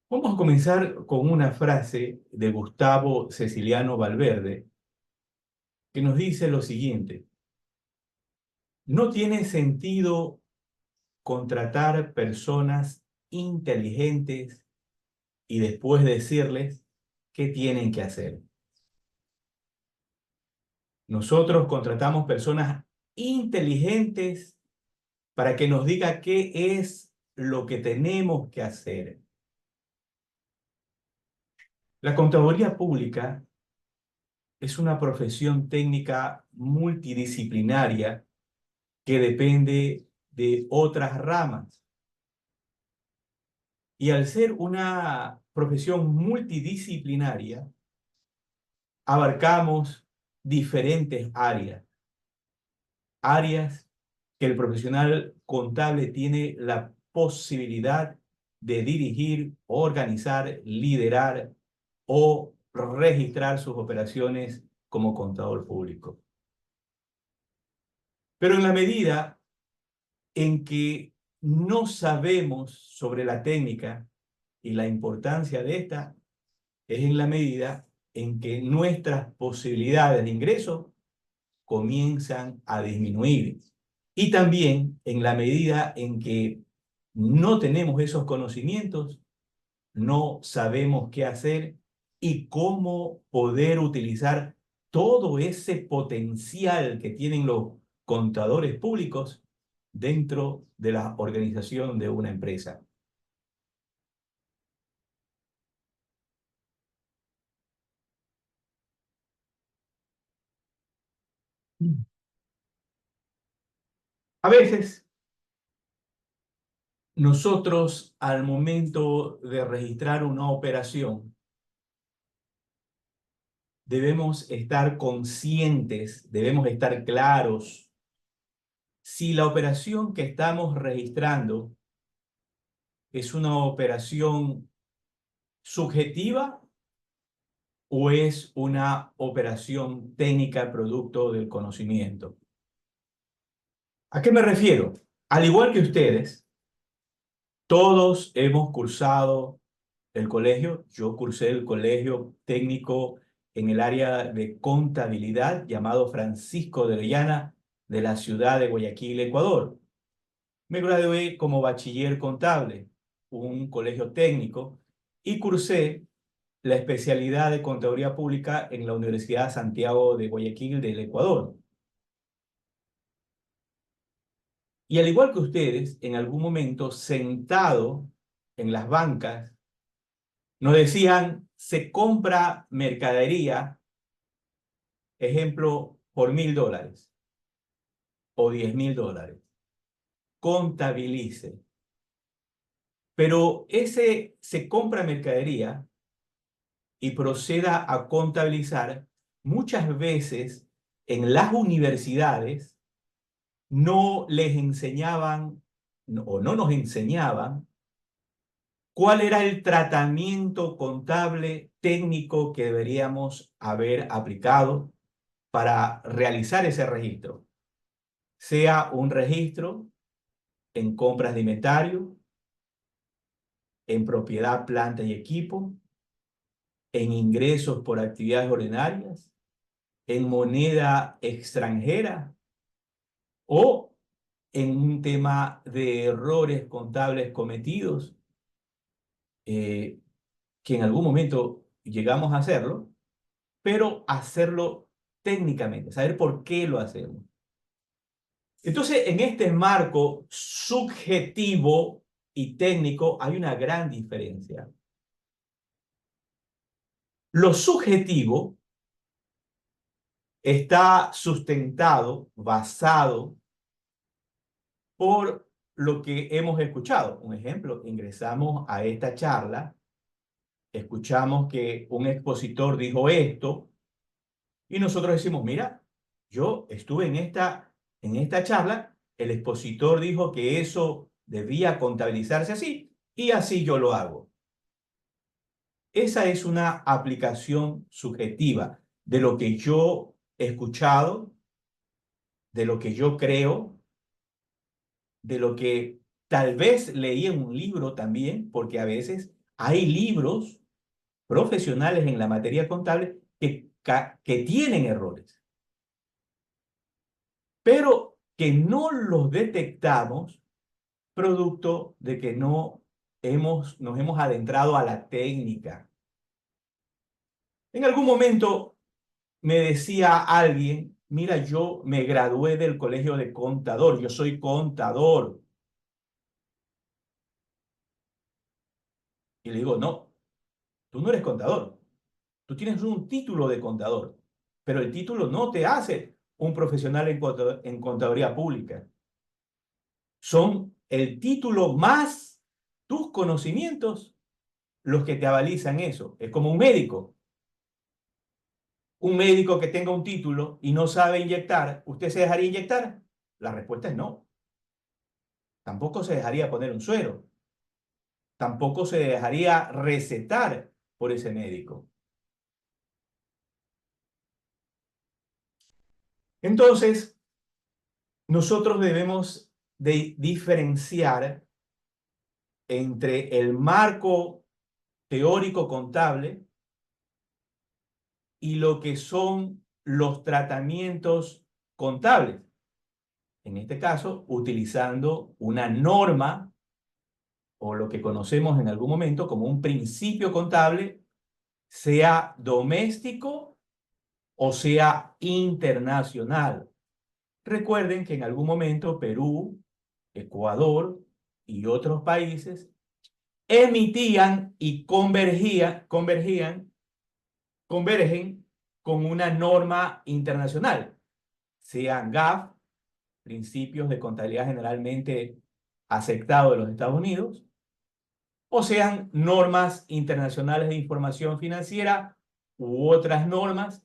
Vamos a comenzar con una frase de Gustavo Ceciliano Valverde que nos dice lo siguiente: no tiene sentido contratar personas inteligentes y después decirles qué tienen que hacer. Nosotros contratamos personas inteligentes para que nos diga qué es lo que tenemos que hacer. La contaduría pública es una profesión técnica multidisciplinaria que depende de otras ramas. Y al ser una profesión multidisciplinaria, abarcamos diferentes áreas que el profesional contable tiene la posibilidad de dirigir, organizar, liderar o registrar sus operaciones como contador público. Pero en la medida en que no sabemos sobre la técnica y la importancia de esta, es en la medida en que nuestras posibilidades de ingreso comienzan a disminuir. Y también en la medida en que no tenemos esos conocimientos, no sabemos qué hacer y cómo poder utilizar todo ese potencial que tienen los contadores públicos dentro de la organización de una empresa. A veces nosotros al momento de registrar una operación debemos estar conscientes, debemos estar claros si la operación que estamos registrando es una operación subjetiva o es una operación técnica producto del conocimiento. ¿A qué me refiero? Al igual que ustedes, todos hemos cursado el colegio. Yo cursé el colegio técnico en el área de contabilidad llamado Francisco de Orellana de la ciudad de Guayaquil, Ecuador. Me gradué como bachiller contable, un colegio técnico, y cursé la especialidad de Contaduría Pública en la Universidad Santiago de Guayaquil del Ecuador. Y al igual que ustedes, en algún momento, sentado en las bancas, nos decían, se compra mercadería, ejemplo, por $1000 o $10.000. Contabilice. Pero ese se compra mercadería y proceda a contabilizar, muchas veces en las universidades no les enseñaban o no nos enseñaban cuál era el tratamiento contable técnico que deberíamos haber aplicado para realizar ese registro, sea un registro en compras de inventario, en propiedad, planta y equipo, en ingresos por actividades ordinarias, en moneda extranjera o en un tema de errores contables cometidos, eh, que en algún momento llegamos a hacerlo, pero hacerlo técnicamente, saber por qué lo hacemos. Entonces, en este marco subjetivo y técnico hay una gran diferencia. Lo subjetivo está sustentado, basado por lo que hemos escuchado. Un ejemplo, ingresamos a esta charla, escuchamos que un expositor dijo esto y nosotros decimos, mira, yo estuve en esta charla, el expositor dijo que eso debía contabilizarse así y así yo lo hago. Esa es una aplicación subjetiva de lo que yo he escuchado, de lo que yo creo, de lo que tal vez leí en un libro también, porque a veces Hay libros profesionales en la materia contable que tienen errores, pero que no los detectamos producto de que no nos hemos adentrado a la técnica. En algún momento me decía alguien, mira, yo me gradué del colegio de contador, yo soy contador. Y le digo, no, tú no eres contador, tú tienes un título de contador, pero el título no te hace un profesional en contaduría pública. Son el título más tus conocimientos los que te avalizan eso. Es como un médico. Un médico que tenga un título y no sabe inyectar, ¿usted se dejaría inyectar? La respuesta es no. Tampoco se dejaría poner un suero. Tampoco se dejaría recetar por ese médico. Entonces, nosotros debemos de diferenciar entre el marco teórico contable y lo que son los tratamientos contables. En este caso, utilizando una norma o lo que conocemos en algún momento como un principio contable, sea doméstico o sea internacional. Recuerden que en algún momento Perú, Ecuador y otros países emitían y convergen con una norma internacional, sean GAF, principios de contabilidad generalmente aceptados de los Estados Unidos, o sean normas internacionales de información financiera u otras normas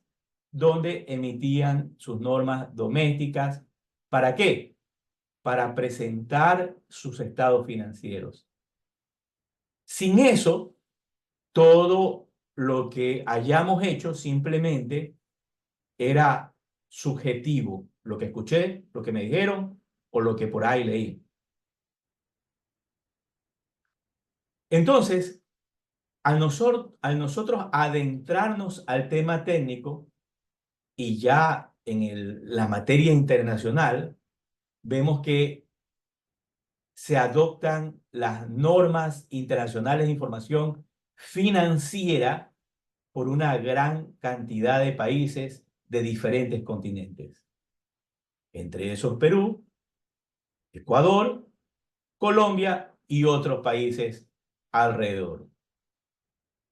donde emitían sus normas domésticas. ¿Para qué? Para presentar sus estados financieros. Sin eso, todo lo que hayamos hecho simplemente era subjetivo, lo que escuché, lo que me dijeron o lo que por ahí leí. Entonces, al nosotros adentrarnos al tema técnico y ya en la materia internacional, vemos que se adoptan las normas internacionales de información financiera por una gran cantidad de países de diferentes continentes. Entre esos Perú, Ecuador, Colombia y otros países alrededor.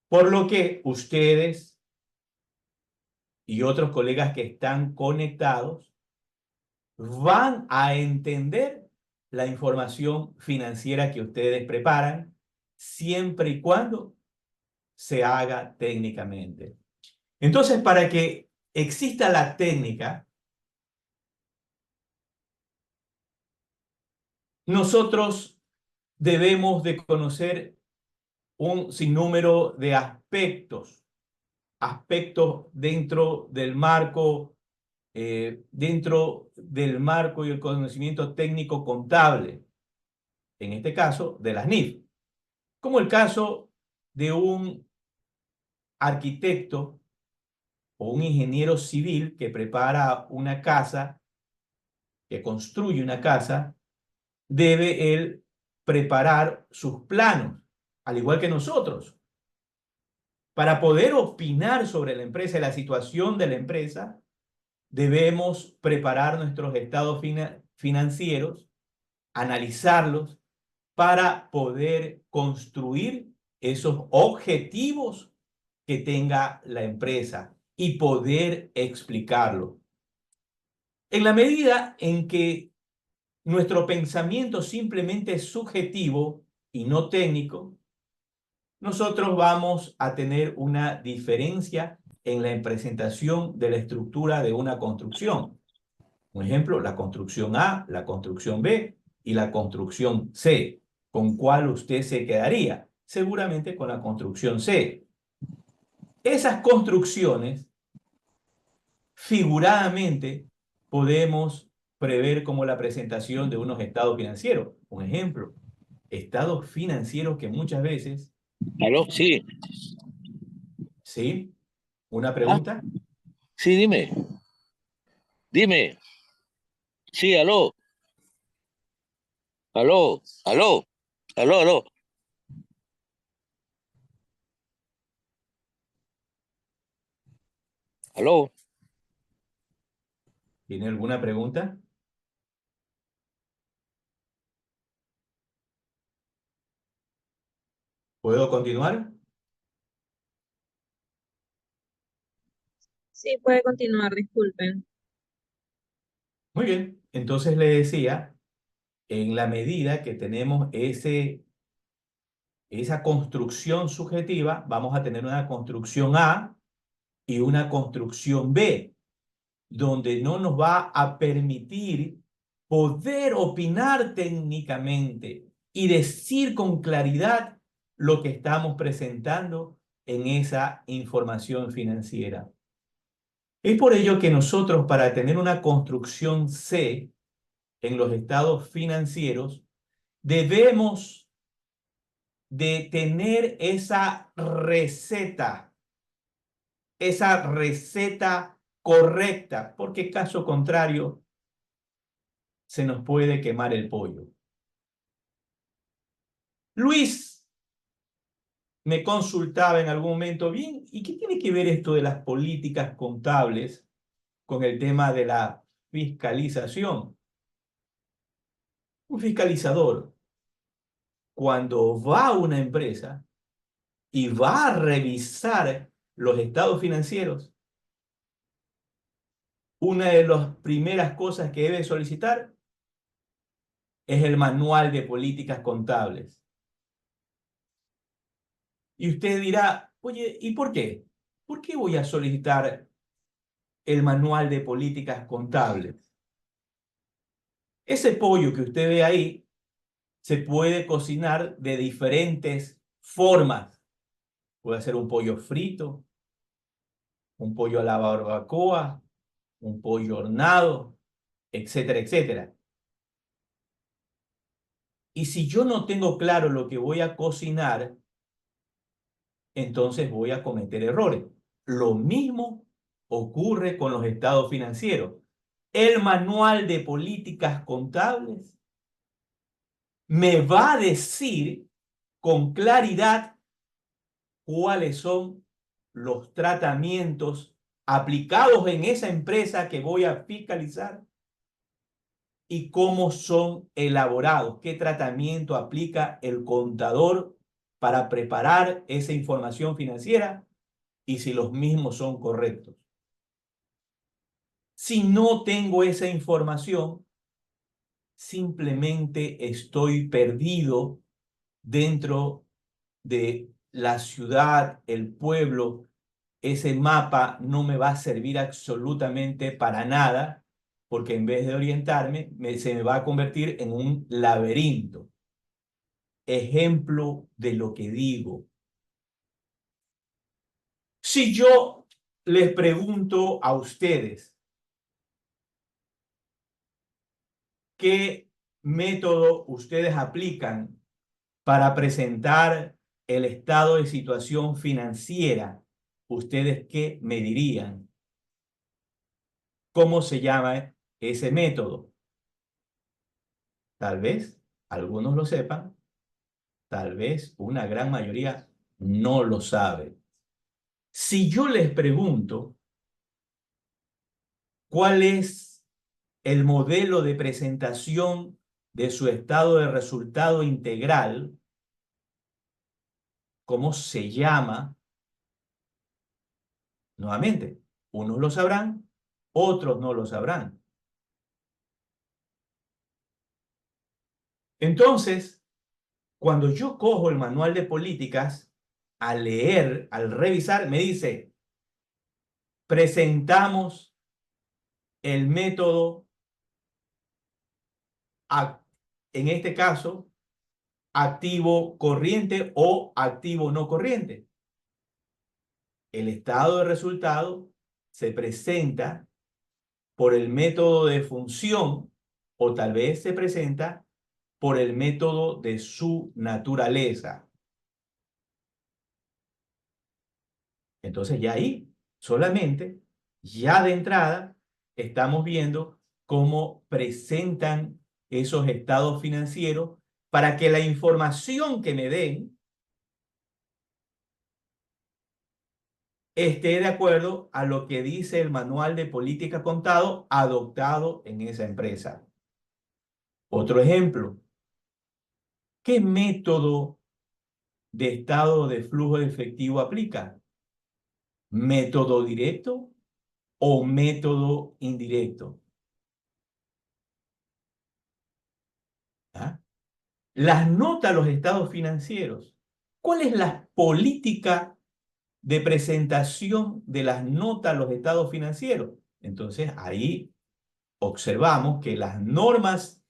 Por lo que ustedes y otros colegas que están conectados van a entender la información financiera que ustedes preparan siempre y cuando se haga técnicamente. Entonces, para que exista la técnica, nosotros debemos de conocer un sinnúmero de aspectos dentro del marco y el conocimiento técnico contable, en este caso de las NIF, como el caso de un arquitecto o un ingeniero civil que prepara una casa, que construye una casa, debe él preparar sus planos, al igual que nosotros. Para poder opinar sobre la empresa y la situación de la empresa, debemos preparar nuestros estados financieros, analizarlos para poder construir esos objetivos que tenga la empresa y poder explicarlo. En la medida en que nuestro pensamiento simplemente es subjetivo y no técnico, nosotros vamos a tener una diferencia en la presentación de la estructura de una construcción. Por ejemplo, la construcción A, la construcción B y la construcción C. ¿Con cuál usted se quedaría? Seguramente con la construcción C. Esas construcciones, figuradamente, podemos prever como la presentación de unos estados financieros. Un ejemplo, estados financieros que muchas veces Aló, sí. ¿Sí? ¿Una Ah, pregunta? sí, dime. Dime. Sí, aló. Aló. Aló. Aló, aló. Aló. ¿Tiene alguna pregunta? ¿Puedo continuar? Sí, puede continuar, disculpen. Muy bien. Entonces le decía, en la medida que tenemos esa construcción subjetiva, vamos a tener una construcción A y una construcción B, donde no nos va a permitir poder opinar técnicamente y decir con claridad lo que estamos presentando en esa información financiera. Es por ello que nosotros, para tener una construcción C en los estados financieros, debemos de tener esa receta correcta, porque caso contrario, se nos puede quemar el pollo. Luis me consultaba en algún momento, bien, ¿y qué tiene que ver esto de las políticas contables con el tema de la fiscalización? Un fiscalizador, cuando va a una empresa y va a revisar los estados financieros, una de las primeras cosas que debe solicitar es el manual de políticas contables. Y usted dirá, oye, ¿y por qué? ¿Por qué voy a solicitar el manual de políticas contables? Ese pollo que usted ve ahí se puede cocinar de diferentes formas. Puede ser un pollo frito, un pollo a la barbacoa, un pollo hornado, etcétera, etcétera. Y si yo no tengo claro lo que voy a cocinar, entonces voy a cometer errores. Lo mismo ocurre con los estados financieros. El manual de políticas contables me va a decir con claridad cuáles son los tratamientos aplicados en esa empresa que voy a fiscalizar y cómo son elaborados, qué tratamiento aplica el contador para preparar esa información financiera y si los mismos son correctos. Si no tengo esa información, simplemente estoy perdido dentro de la ciudad, el pueblo. Ese mapa no me va a servir absolutamente para nada, porque en vez de orientarme, se me va a convertir en un laberinto. Ejemplo de lo que digo. Si yo les pregunto a ustedes qué método ustedes aplican para presentar el estado de situación financiera, ¿ustedes qué me dirían? ¿Cómo se llama ese método? Tal vez algunos lo sepan, tal vez una gran mayoría no lo sabe. Si yo les pregunto cuál es el modelo de presentación de su estado de resultado integral, ¿cómo se llama? Nuevamente, unos lo sabrán, otros no lo sabrán. Entonces, cuando yo cojo el manual de políticas, al leer, al revisar, me dice, presentamos el método, en este caso, activo corriente o activo no corriente. El estado de resultado se presenta por el método de función o tal vez se presenta por el método de su naturaleza. Entonces ya ahí solamente, ya de entrada, estamos viendo cómo presentan esos estados financieros para que la información que me den esté de acuerdo a lo que dice el manual de política contado adoptado en esa empresa. Otro ejemplo, ¿qué método de estado de flujo de efectivo aplica? ¿Método directo o método indirecto? ¿Ah? Las notas a los estados financieros. ¿Cuál es la política de presentación de las notas a los estados financieros? Entonces, ahí observamos que las normas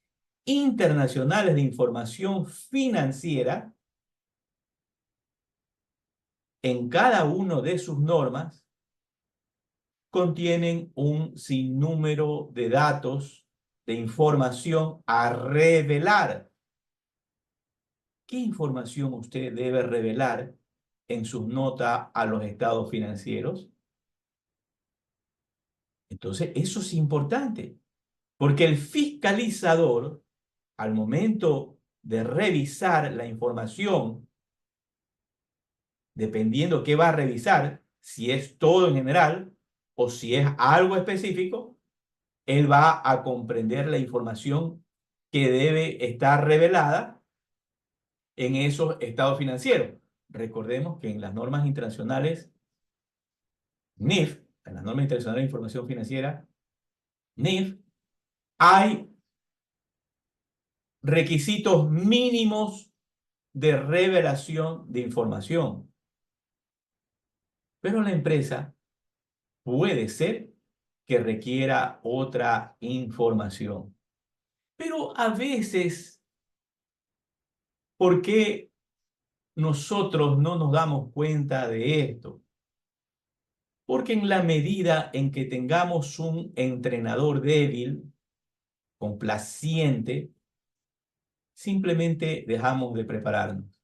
internacionales de información financiera, en cada una de sus normas, contienen un sinnúmero de datos, de información a revelar. ¿Qué información usted debe revelar en sus notas a los estados financieros? Entonces, eso es importante, porque el fiscalizador, al momento de revisar la información, dependiendo qué va a revisar, si es todo en general o si es algo específico, él va a comprender la información que debe estar revelada en esos estados financieros. Recordemos que en las normas internacionales NIF, en las normas internacionales de información financiera, NIF, hay requisitos mínimos de revelación de información. Pero la empresa puede ser que requiera otra información. Pero a veces, ¿por qué nosotros no nos damos cuenta de esto? Porque en la medida en que tengamos un entrenador débil, complaciente, simplemente dejamos de prepararnos.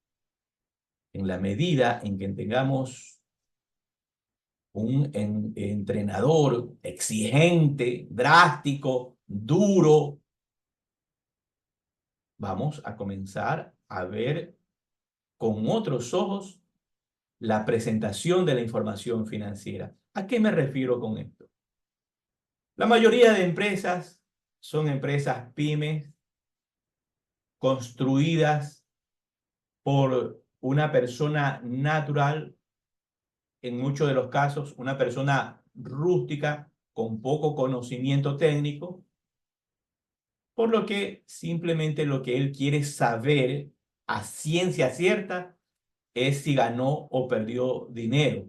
En la medida en que tengamos un entrenador exigente, drástico, duro, vamos a comenzar a ver con otros ojos la presentación de la información financiera. ¿A qué me refiero con esto? La mayoría de empresas son empresas pymes construidas por una persona natural, en muchos de los casos una persona rústica con poco conocimiento técnico, por lo que simplemente lo que él quiere saber a ciencia cierta es si ganó o perdió dinero,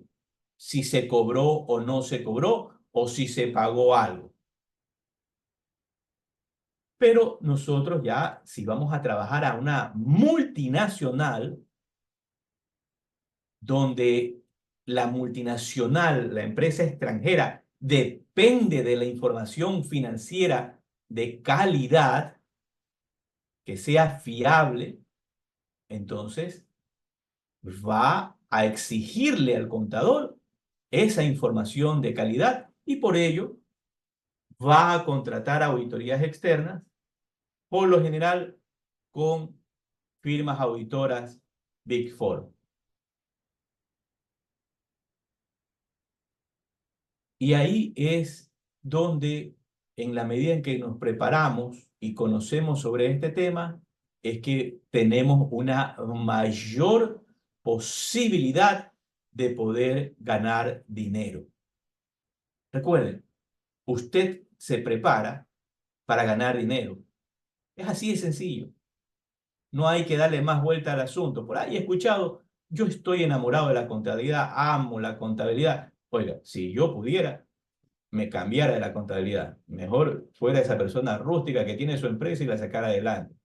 si se cobró o no se cobró, o si se pagó algo. Pero nosotros ya, si vamos a trabajar a una multinacional, donde la multinacional, la empresa extranjera, depende de la información financiera de calidad, que sea fiable, entonces va a exigirle al contador esa información de calidad y por ello va a contratar auditorías externas, por lo general con firmas auditoras Big Four. Y ahí es donde, en la medida en que nos preparamos y conocemos sobre este tema, es que tenemos una mayor posibilidad de poder ganar dinero. Recuerden, usted se prepara para ganar dinero. Es así de sencillo. No hay que darle más vuelta al asunto. Por ahí he escuchado, yo estoy enamorado de la contabilidad, amo la contabilidad. Oiga, si yo pudiera, me cambiara de la contabilidad. Mejor fuera esa persona rústica que tiene su empresa y la sacara adelante.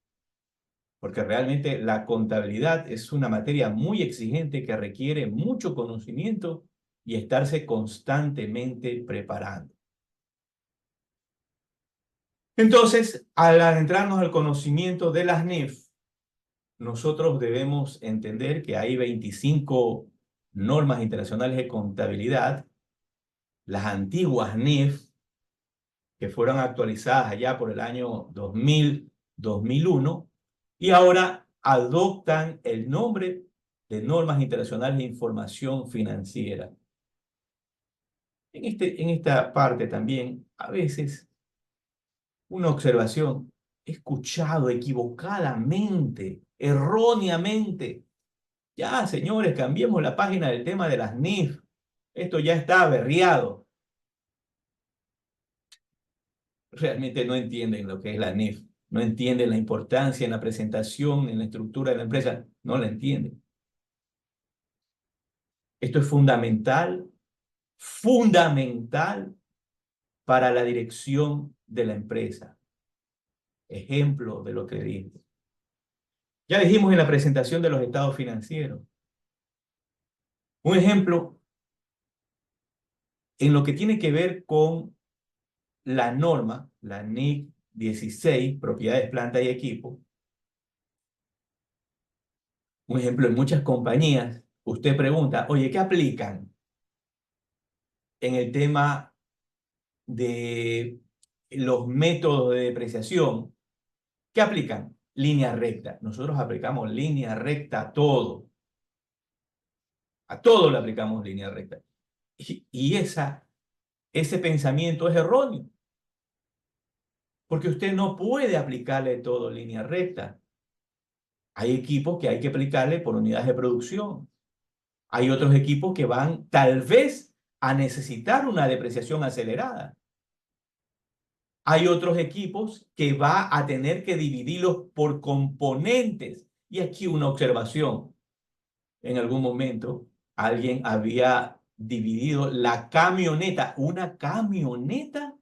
Porque realmente la contabilidad es una materia muy exigente que requiere mucho conocimiento y estarse constantemente preparando. Entonces, al adentrarnos al conocimiento de las NIF, nosotros debemos entender que hay 25 normas internacionales de contabilidad, las antiguas NIF, que fueron actualizadas allá por el año 2000, 2001, y ahora adoptan el nombre de normas internacionales de información financiera. En esta parte también, a veces, una observación, he escuchado equivocadamente, erróneamente. Ya, señores, cambiemos la página del tema de las NIF. Esto ya está averriado. Realmente no entienden lo que es la NIF. No entienden la importancia en la presentación, en la estructura de la empresa. No la entienden. Esto es fundamental, fundamental para la dirección de la empresa. Ejemplo de lo que digo. Ya dijimos en la presentación de los estados financieros. Un ejemplo en lo que tiene que ver con la norma, la NIC 16, propiedades, planta y equipo. Un ejemplo, en muchas compañías, usted pregunta, oye, ¿qué aplican en el tema de los métodos de depreciación? ¿Qué aplican? Línea recta. Nosotros aplicamos línea recta a todo. A todo le aplicamos línea recta. Y ese pensamiento es erróneo. Porque usted no puede aplicarle todo línea recta. Hay equipos que hay que aplicarle por unidades de producción. Hay otros equipos que van tal vez a necesitar una depreciación acelerada. Hay otros equipos que va a tener que dividirlos por componentes. Y aquí una observación. En algún momento alguien había dividido la camioneta, una camioneta,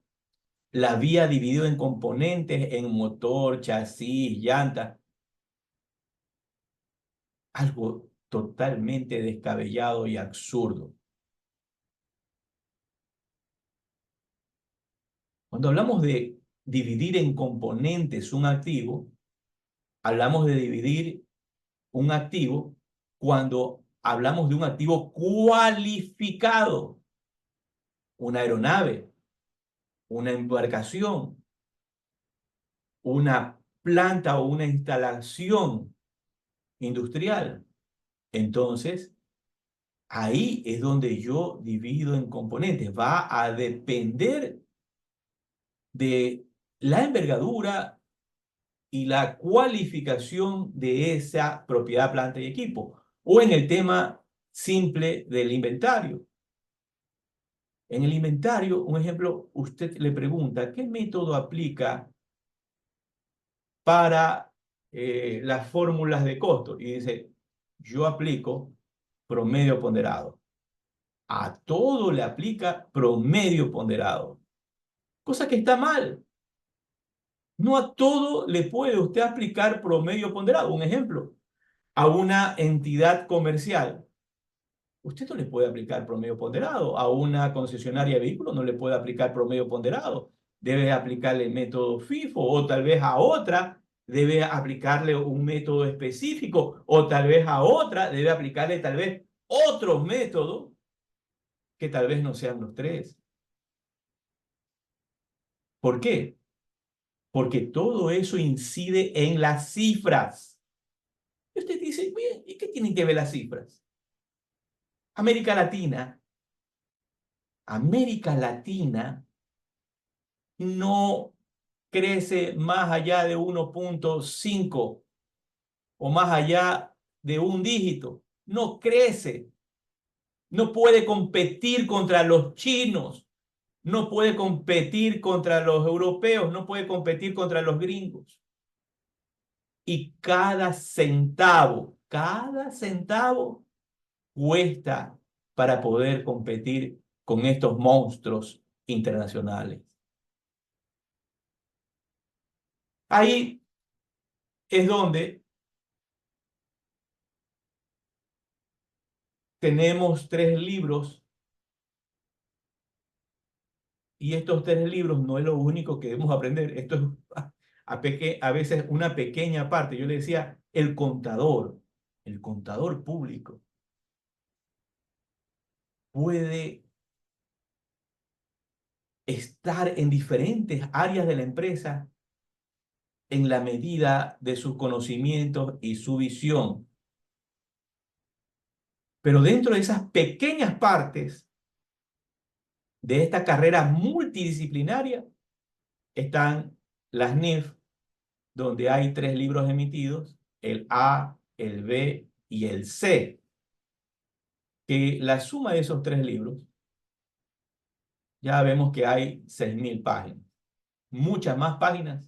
la había dividido en componentes, en motor, chasis, llanta. Algo totalmente descabellado y absurdo. Cuando hablamos de dividir en componentes un activo, hablamos de dividir un activo cuando hablamos de un activo cualificado, una aeronave, una embarcación, una planta o una instalación industrial. Entonces, ahí es donde yo divido en componentes. Va a depender de la envergadura y la cualificación de esa propiedad, planta y equipo. O en el tema simple del inventario. En el inventario, un ejemplo, usted le pregunta, ¿qué método aplica para las fórmulas de costo? Y dice, yo aplico promedio ponderado. A todo le aplica promedio ponderado. Cosa que está mal. No a todo le puede usted aplicar promedio ponderado. Un ejemplo, a una entidad comercial, usted no le puede aplicar promedio ponderado. A una concesionaria de vehículos no le puede aplicar promedio ponderado. Debe aplicarle el método FIFO, o tal vez a otra debe aplicarle un método específico, o tal vez a otra debe aplicarle tal vez otro método que tal vez no sean los tres. ¿Por qué? Porque todo eso incide en las cifras. Y usted dice, bien, ¿y qué tienen que ver las cifras? América Latina, América Latina no crece más allá de 1.5 o más allá de un dígito. No crece. No puede competir contra los chinos. No puede competir contra los europeos. No puede competir contra los gringos. Y cada centavo cuesta para poder competir con estos monstruos internacionales. Ahí es donde tenemos 3 libros, y estos 3 libros no es lo único que debemos aprender. Esto es a veces una pequeña parte. Yo le decía, el contador público. puede estar en diferentes áreas de la empresa en la medida de sus conocimientos y su visión. Pero dentro de esas pequeñas partes de esta carrera multidisciplinaria están las NIF, donde hay 3 libros emitidos, el A, el B y el C, que la suma de esos 3 libros, ya vemos que hay 6.000 páginas, muchas más páginas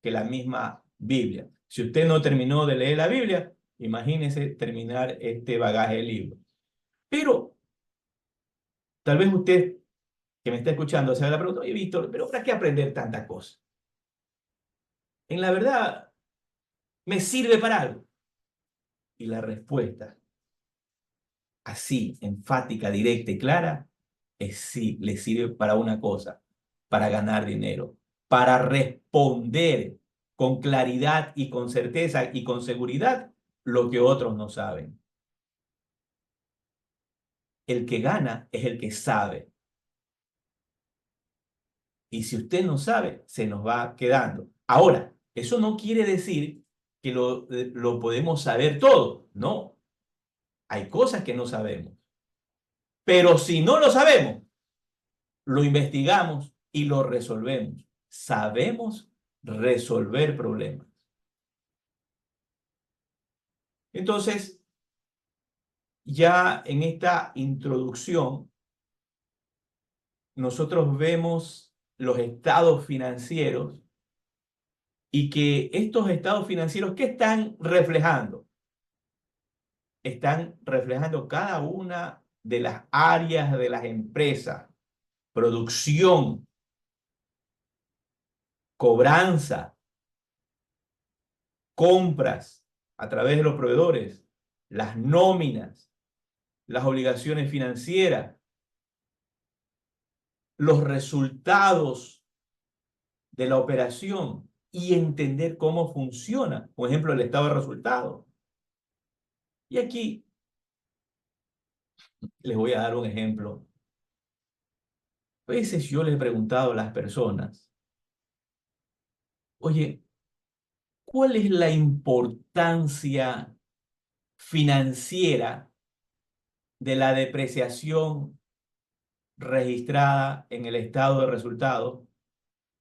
que la misma Biblia. Si usted no terminó de leer la Biblia, imagínese terminar este bagaje de libros. Pero tal vez usted que me está escuchando se haga la pregunta: oye, Víctor, ¿pero para qué aprender tanta cosa? En la verdad, ¿me sirve para algo? Y la respuesta, así, enfática, directa y clara, es sí, le sirve para una cosa: para ganar dinero, para responder con claridad y con certeza y con seguridad lo que otros no saben. El que gana es el que sabe. Y si usted no sabe, se nos va quedando. Ahora, eso no quiere decir que lo podemos saber todo. No, hay cosas que no sabemos. Pero si no lo sabemos, lo investigamos y lo resolvemos. Sabemos resolver problemas. Entonces, ya en esta introducción, nosotros vemos los estados financieros y que estos estados financieros, ¿qué están reflejando? Están reflejando cada una de las áreas de las empresas: producción, cobranza, compras a través de los proveedores, las nóminas, las obligaciones financieras, los resultados de la operación y entender cómo funciona, por ejemplo, el estado de resultados. Y aquí les voy a dar un ejemplo. A veces yo les he preguntado a las personas: oye, ¿cuál es la importancia financiera de la depreciación registrada en el estado de resultados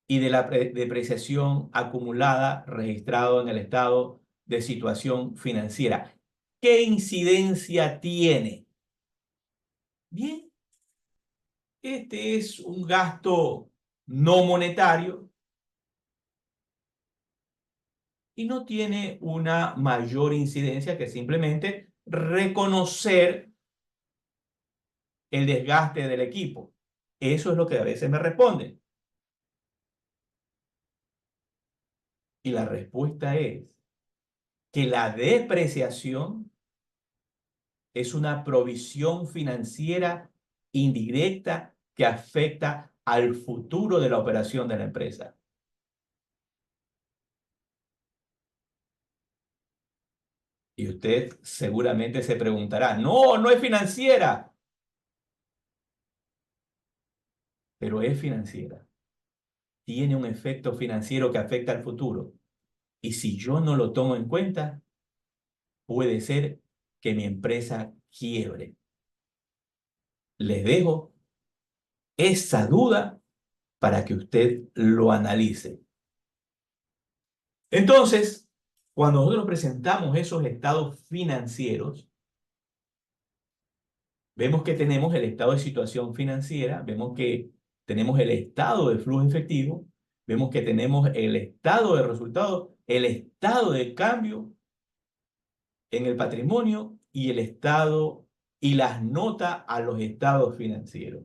y de la depreciación acumulada registrado en el estado de situación financiera? ¿Qué incidencia tiene? Bien, este es un gasto no monetario y no tiene una mayor incidencia que simplemente reconocer el desgaste del equipo. Eso es lo que a veces me responden. Y la respuesta es que la depreciación es una provisión financiera indirecta que afecta al futuro de la operación de la empresa. Y usted seguramente se preguntará: no, no es financiera. Pero es financiera. Tiene un efecto financiero que afecta al futuro. Y si yo no lo tomo en cuenta, puede ser que mi empresa quiebre. Les dejo esa duda para que usted lo analice. Entonces, cuando nosotros presentamos esos estados financieros, vemos que tenemos el estado de situación financiera, vemos que tenemos el estado de flujo efectivo, vemos que tenemos el estado de resultados, el estado de cambio en el patrimonio y el estado y las notas a los estados financieros.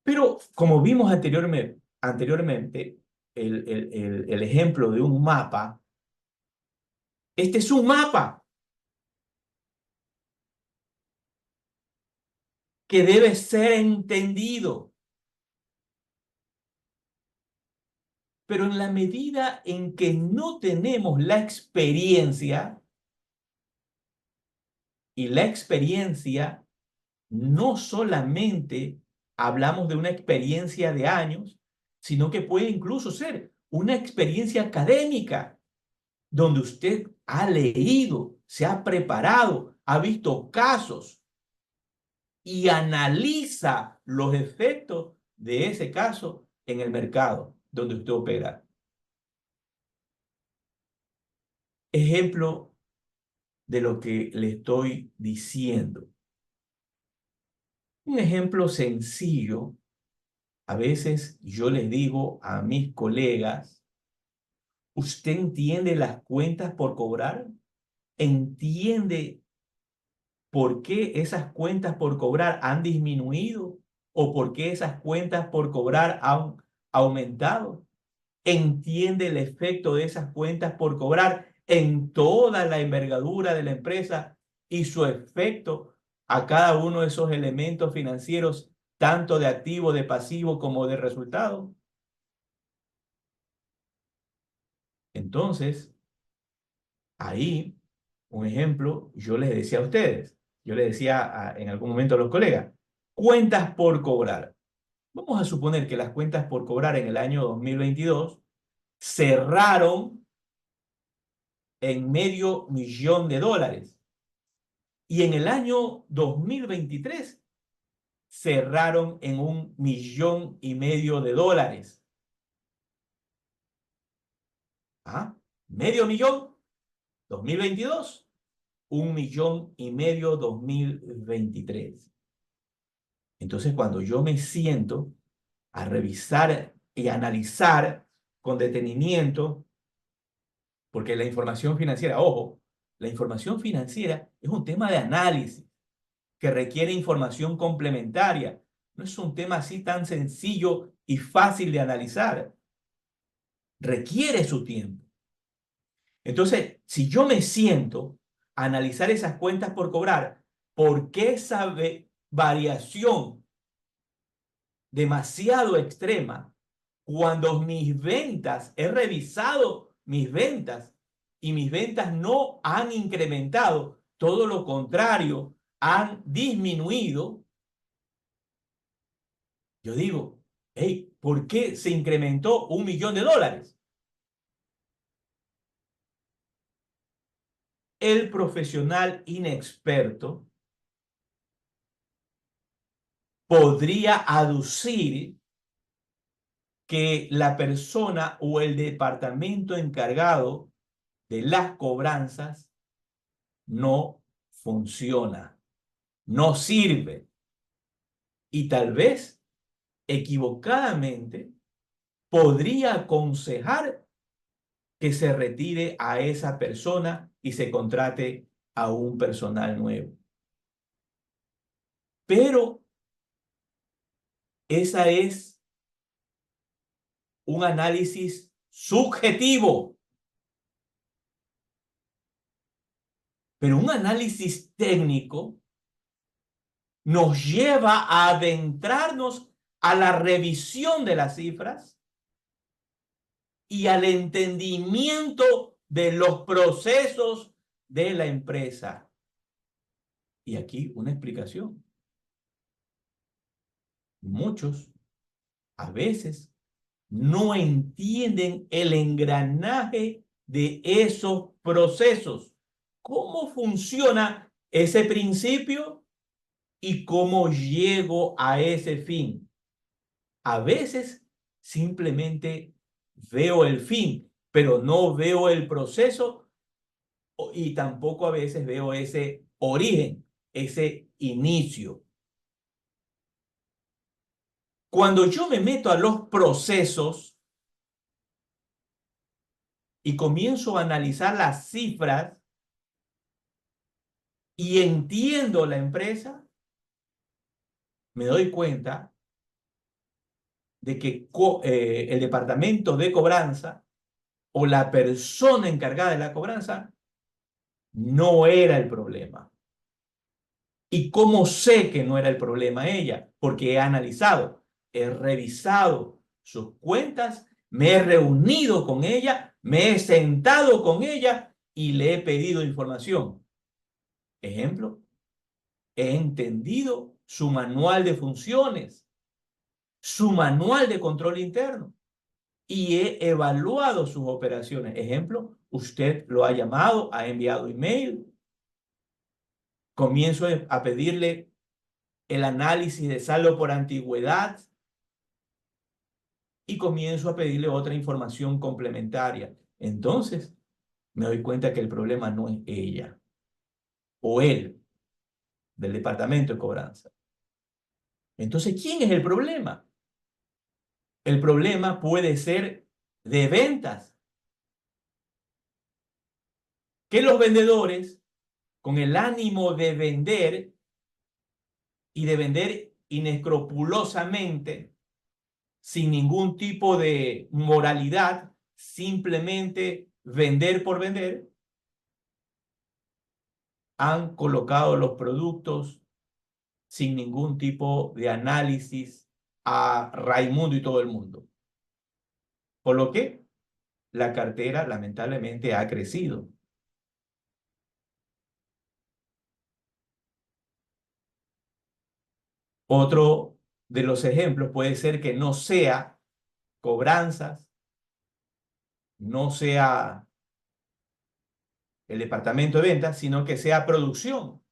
Pero como vimos anteriormente el ejemplo de un mapa, este es un mapa que debe ser entendido. Pero en la medida en que no tenemos la experiencia, Y la experiencia, no solamente hablamos de una experiencia de años, sino que puede incluso ser una experiencia académica, donde usted ha leído, se ha preparado, ha visto casos y analiza los efectos de ese caso en el mercado donde usted opera. Ejemplo de lo que le estoy diciendo. Un ejemplo sencillo. A veces yo les digo a mis colegas, ¿usted entiende las cuentas por cobrar? ¿Entiende por qué esas cuentas por cobrar han disminuido o por qué esas cuentas por cobrar han aumentado? ¿Entiende el efecto de esas cuentas por cobrar en toda la envergadura de la empresa y su efecto a cada uno de esos elementos financieros, tanto de activo, de pasivo como de resultado? Entonces, ahí, un ejemplo, yo les decía a ustedes, yo les decía en algún momento a los colegas, cuentas por cobrar. Vamos a suponer que las cuentas por cobrar en el año 2022 cerraron en $500,000 y en el año 2023 cerraron en $1,500,000. ¿Ah? $500,000, 2022, $1,500,000, 2023. Entonces, cuando yo me siento a revisar y analizar con detenimiento, porque la información financiera, ojo, la información financiera es un tema de análisis que requiere información complementaria. No es un tema así tan sencillo y fácil de analizar. Requiere su tiempo. Entonces, si yo me siento a analizar esas cuentas por cobrar, ¿por qué esa variación demasiado extrema cuando mis ventas, he revisado mis ventas y mis ventas no han incrementado, todo lo contrario, han disminuido? Yo digo, hey, ¿por qué se incrementó $1,000,000? El profesional inexperto podría aducir que la persona o el departamento encargado de las cobranzas no funciona, no sirve, y tal vez equivocadamente podría aconsejar que se retire a esa persona y se contrate a un personal nuevo. Pero esa es un análisis subjetivo. Pero un análisis técnico nos lleva a adentrarnos a la revisión de las cifras y al entendimiento de los procesos de la empresa. Y aquí una explicación. Muchos a veces no entienden el engranaje de esos procesos. ¿Cómo funciona ese principio y cómo llego a ese fin? A veces simplemente veo el fin, pero no veo el proceso, y tampoco a veces veo ese origen, ese inicio. Cuando yo me meto a los procesos y comienzo a analizar las cifras y entiendo la empresa, me doy cuenta de que el departamento de cobranza o la persona encargada de la cobranza no era el problema. ¿Y cómo sé que no era el problema ella? Porque he analizado, he revisado sus cuentas, me he reunido con ella, me he sentado con ella y le he pedido información. Ejemplo, he entendido su manual de funciones, su manual de control interno y he evaluado sus operaciones. Ejemplo, usted lo ha llamado, ha enviado email, comienzo a pedirle el análisis de saldo por antigüedad y comienzo a pedirle otra información complementaria. Entonces, me doy cuenta que el problema no es ella o él del departamento de cobranza. Entonces, ¿quién es el problema? El problema puede ser de ventas. Que los vendedores, con el ánimo de vender y de vender inescrupulosamente, sin ningún tipo de moralidad, simplemente vender por vender, han colocado los productos sin ningún tipo de análisis a Raimundo y todo el mundo. Por lo que la cartera lamentablemente ha crecido. Otro de los ejemplos puede ser que no sea cobranzas, no sea el departamento de ventas, sino que sea producción.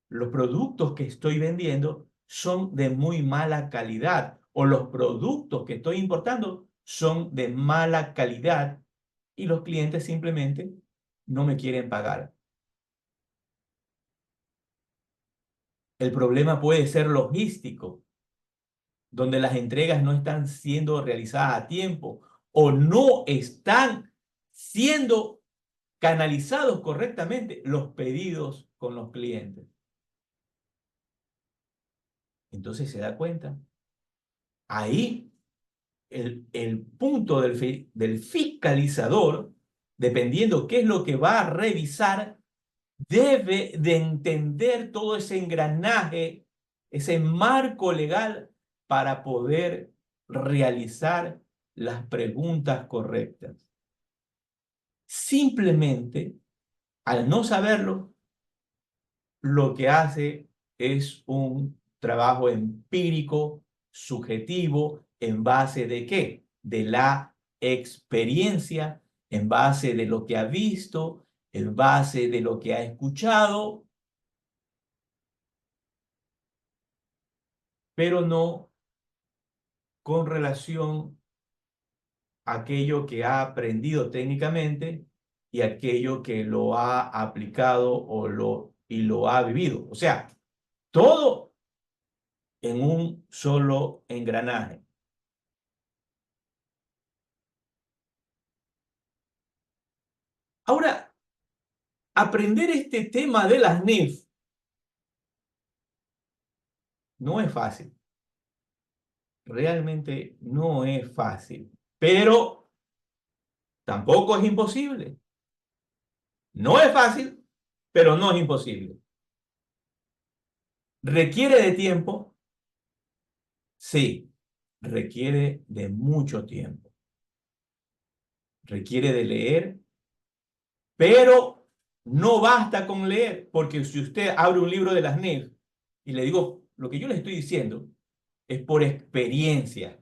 Los productos que estoy vendiendo son de muy mala calidad o los productos que estoy importando son de mala calidad y los clientes simplemente no me quieren pagar. El problema puede ser logístico, donde las entregas no están siendo realizadas a tiempo o no están siendo canalizados correctamente los pedidos con los clientes. Entonces se da cuenta. Ahí el punto del fiscalizador, dependiendo qué es lo que va a revisar, debe de entender todo ese engranaje, ese marco legal para poder realizar las preguntas correctas. Simplemente, al no saberlo, lo que hace es un trabajo empírico, subjetivo, ¿en base de qué? De la experiencia, en base de lo que ha visto, en base de lo que ha escuchado, pero no con relación a aquello que ha aprendido técnicamente y aquello que lo ha aplicado y lo ha vivido. O sea, todo en un solo engranaje. Ahora, aprender este tema de las NIF no es fácil. Realmente no es fácil. Pero tampoco es imposible. No es fácil, pero no es imposible. ¿Requiere de tiempo? Sí, requiere de mucho tiempo. Requiere de leer, pero no basta con leer, porque si usted abre un libro de las NIF y le digo lo que yo le estoy diciendo, es por experiencia,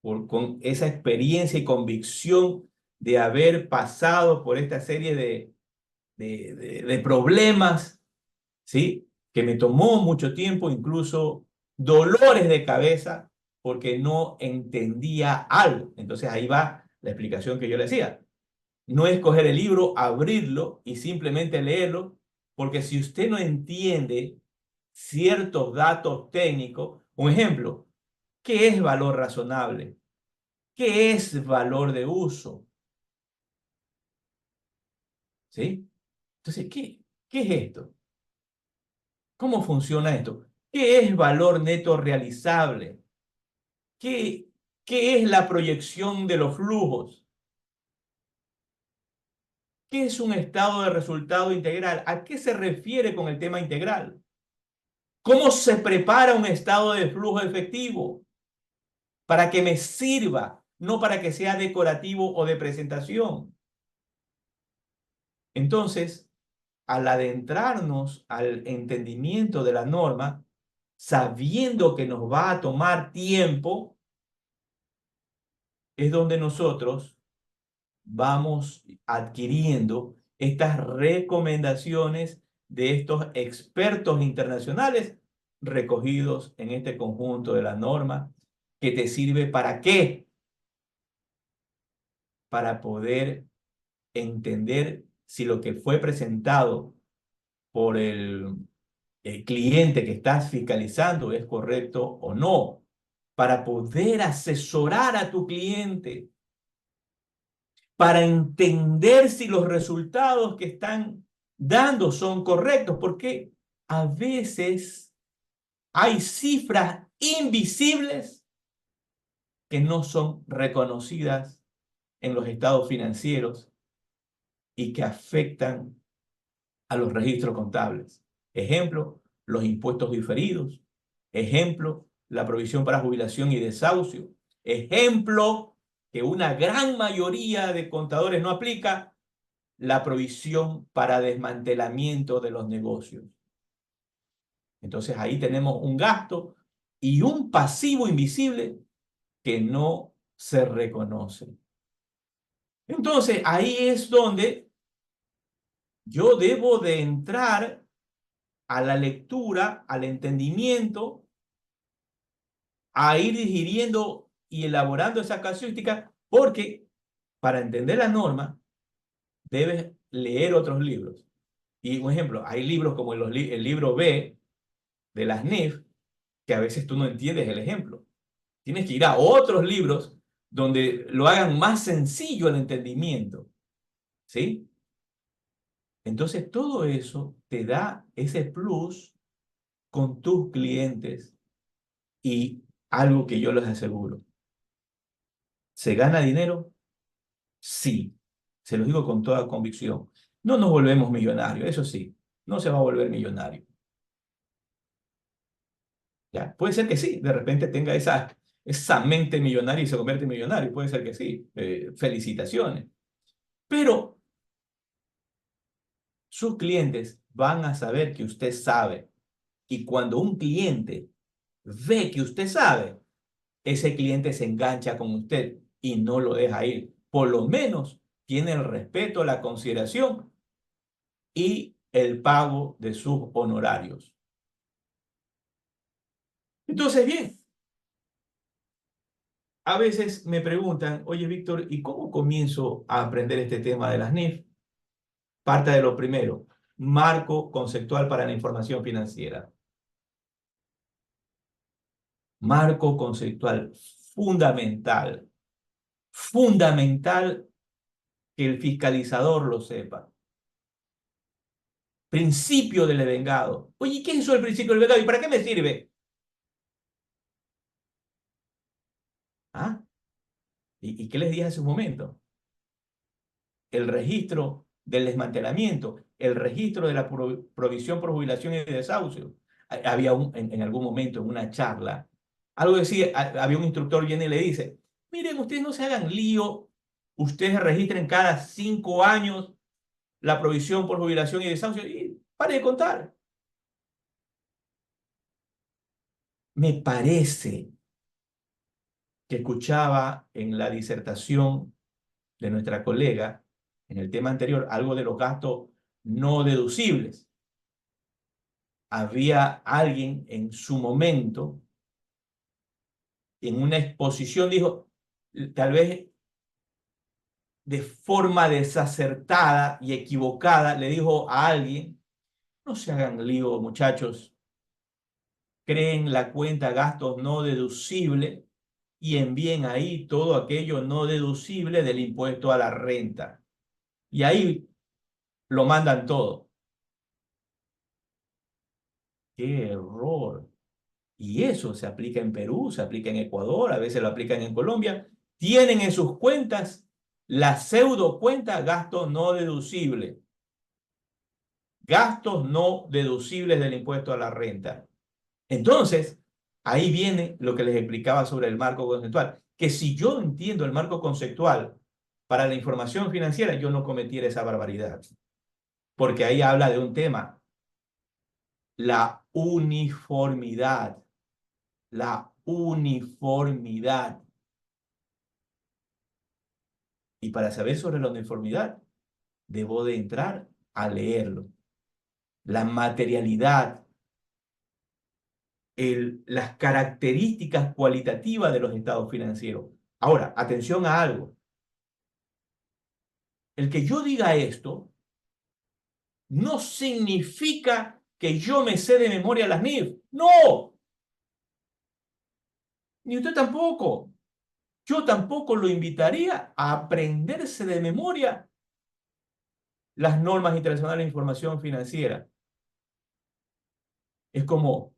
con esa experiencia y convicción de haber pasado por esta serie de problemas, ¿sí? Que me tomó mucho tiempo, incluso dolores de cabeza, porque no entendía algo. Entonces ahí va la explicación que yo le decía. No es coger el libro, abrirlo y simplemente leerlo, porque si usted no entiende ciertos datos técnicos, un ejemplo, ¿qué es valor razonable? ¿Qué es valor de uso? ¿Sí? Entonces, ¿qué es esto? ¿Cómo funciona esto? ¿Qué es valor neto realizable? ¿Qué, qué es la proyección de los flujos? ¿Qué es un estado de resultado integral? ¿A qué se refiere con el tema integral? ¿Cómo se prepara un estado de flujo efectivo? Para que me sirva, no para que sea decorativo o de presentación. Entonces, al adentrarnos al entendimiento de la norma, sabiendo que nos va a tomar tiempo, es donde nosotros vamos adquiriendo estas recomendaciones de estos expertos internacionales recogidos en este conjunto de la norma, que te sirve ¿para qué? Para poder entender si lo que fue presentado por el cliente que estás fiscalizando es correcto o no, para poder asesorar a tu cliente, para entender si los resultados que están dando son correctos, porque a veces hay cifras invisibles que no son reconocidas en los estados financieros y que afectan a los registros contables. Ejemplo, los impuestos diferidos. Ejemplo, la provisión para jubilación y desahucio. Ejemplo, que una gran mayoría de contadores no aplica, la provisión para desmantelamiento de los negocios. Entonces ahí tenemos un gasto y un pasivo invisible que no se reconoce. Entonces ahí es donde yo debo de entrar a la lectura, al entendimiento, a ir digiriendo y elaborando esa casuística, porque para entender la norma debes leer otros libros. Y un ejemplo, hay libros como el libro B de las NIF, que a veces tú no entiendes el ejemplo. Tienes que ir a otros libros donde lo hagan más sencillo el entendimiento. ¿Sí? Entonces todo eso te da ese plus con tus clientes y algo que yo les aseguro. ¿Se gana dinero? Sí. Se los digo con toda convicción. No nos volvemos millonarios, eso sí. No se va a volver millonario. ¿Ya? Puede ser que sí, de repente tenga esa mente millonaria y se convierte en millonario. Puede ser que sí. Felicitaciones. Pero sus clientes van a saber que usted sabe. Y cuando un cliente ve que usted sabe, ese cliente se engancha con usted y no lo deja ir. Por lo menos tiene el respeto, la consideración y el pago de sus honorarios. Entonces, bien, a veces me preguntan, oye, Víctor, ¿y cómo comienzo a aprender este tema de las NIF? Parte de lo primero, marco conceptual para la información financiera. Marco conceptual fundamental. Fundamental que el fiscalizador lo sepa. Principio del devengado. Oye, ¿qué es eso del principio del devengado? ¿Y para qué me sirve? ¿Ah? ¿Y qué les dije hace un momento? El registro del desmantelamiento, el registro de la provisión por jubilación y desahucio. Había en algún momento, en una charla, algo decía, había un instructor viene y le dice, miren, ustedes no se hagan lío, ustedes registren cada 5 años la provisión por jubilación y desahucio y pare de contar. Me parece que escuchaba en la disertación de nuestra colega, en el tema anterior, algo de los gastos no deducibles. Había alguien en su momento, en una exposición, dijo, tal vez de forma desacertada y equivocada, le dijo a alguien, no se hagan lío, muchachos, creen la cuenta gastos no deducibles y envíen ahí todo aquello no deducible del impuesto a la renta. Y ahí lo mandan todo. ¡Qué error! Y eso se aplica en Perú, se aplica en Ecuador, a veces lo aplican en Colombia. Tienen en sus cuentas la pseudo cuenta gastos no deducibles. Gastos no deducibles del impuesto a la renta. Entonces, ahí viene lo que les explicaba sobre el marco conceptual. Que si yo entiendo el marco conceptual para la información financiera, yo no cometiera esa barbaridad. porque ahí habla de un tema, la uniformidad, la uniformidad. Y para saber sobre la uniformidad, debo de entrar a leerlo. La materialidad, las características cualitativas de los estados financieros. Ahora, atención a algo. El que yo diga esto no significa que yo me sé de memoria las NIF. No, ni usted tampoco. Yo tampoco lo invitaría a aprenderse de memoria las normas internacionales de información financiera. Es como,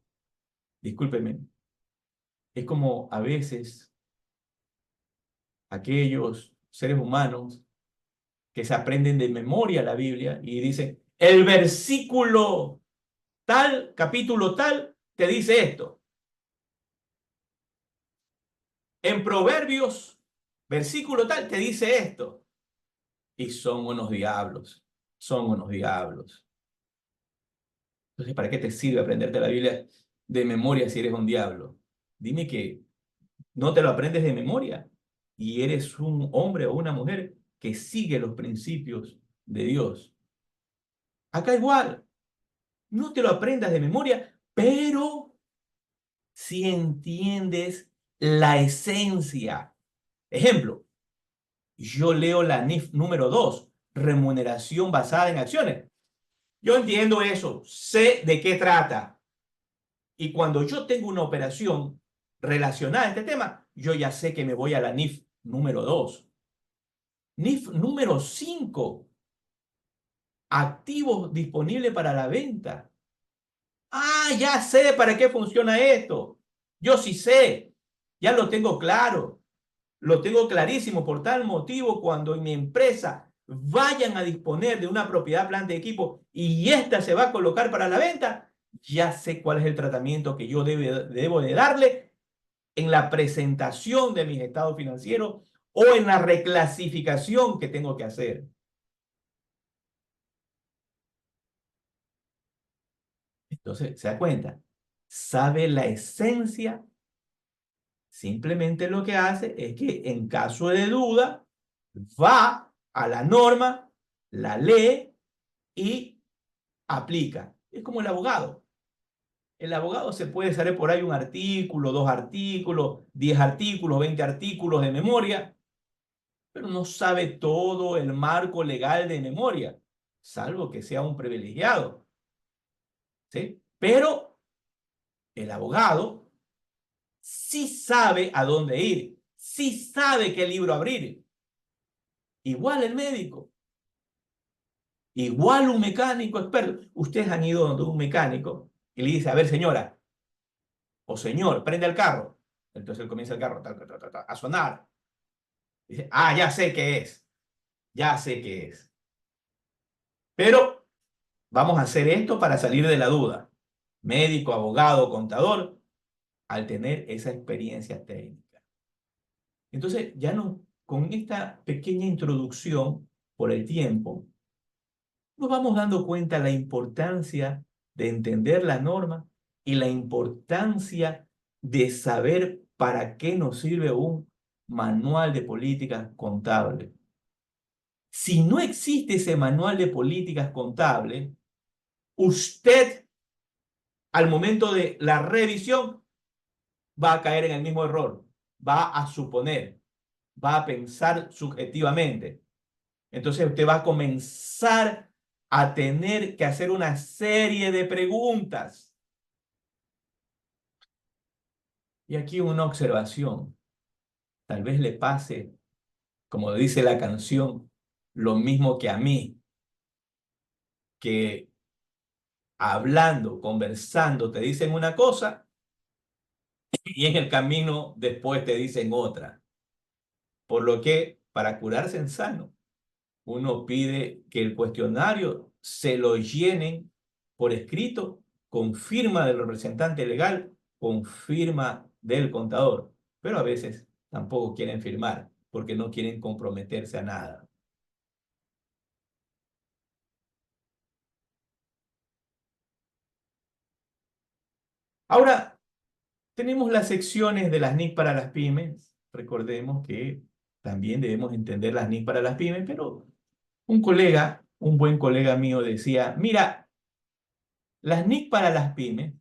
discúlpeme, es como a veces aquellos seres humanos que se aprenden de memoria la Biblia y dicen, el versículo tal, capítulo tal, te dice esto. En Proverbios, versículo tal, te dice esto. Y son unos diablos, son unos diablos. Entonces, ¿para qué te sirve aprenderte la Biblia de memoria si eres un diablo? Dime que no te lo aprendes de memoria y eres un hombre o una mujer que sigue los principios de Dios. Acá igual, no te lo aprendas de memoria, pero si entiendes la esencia. Ejemplo, yo leo la NIF número 2, remuneración basada en acciones. Yo entiendo eso, sé de qué trata. Y cuando yo tengo una operación relacionada a este tema, yo ya sé que me voy a la NIF número 2. NIF número 5, activos disponibles para la venta. Ah, ya sé para qué funciona esto. Yo sí sé, ya lo tengo claro, lo tengo clarísimo. Por tal motivo, cuando en mi empresa vayan a disponer de una propiedad, planta de equipo y esta se va a colocar para la venta, ya sé cuál es el tratamiento que yo debo de darle en la presentación de mis estados financieros o en la reclasificación que tengo que hacer. Entonces, ¿se da cuenta? Sabe la esencia, simplemente lo que hace es que en caso de duda, va a la norma, la lee y aplica. Es como el abogado. El abogado se puede saber por ahí un artículo, 2 artículos, 10 artículos, 20 artículos de memoria, pero no sabe todo el marco legal de memoria, salvo que sea un privilegiado. ¿Sí? Pero el abogado sí sabe a dónde ir, sí sabe qué libro abrir. Igual el médico, igual un mecánico experto. Ustedes han ido donde un mecánico y le dice, a ver, señora o señor, prende el carro. Entonces él comienza el carro a sonar. Dice, ah, ya sé qué es, ya sé qué es. Pero vamos a hacer esto para salir de la duda. Médico, abogado, contador, al tener esa experiencia técnica. Entonces, ya no, con esta pequeña introducción por el tiempo, nos vamos dando cuenta de la importancia de entender la norma y la importancia de saber para qué nos sirve un manual de políticas contables. Si no existe ese manual de políticas contables, usted al momento de la revisión va a caer en el mismo error, va a suponer, va a pensar subjetivamente. Entonces usted va a comenzar a tener que hacer una serie de preguntas. Y aquí una observación. Tal vez le pase, como dice la canción, lo mismo que a mí, que hablando, conversando, te dicen una cosa y en el camino después te dicen otra. Por lo que, para curarse en sano, uno pide que el cuestionario se lo llenen por escrito con firma del representante legal, con firma del contador. Pero a veces tampoco quieren firmar porque no quieren comprometerse a nada. Ahora, tenemos las secciones de las NIC para las pymes. Recordemos que también debemos entender las NIC para las pymes, pero un buen colega mío decía, mira, las NIC para las pymes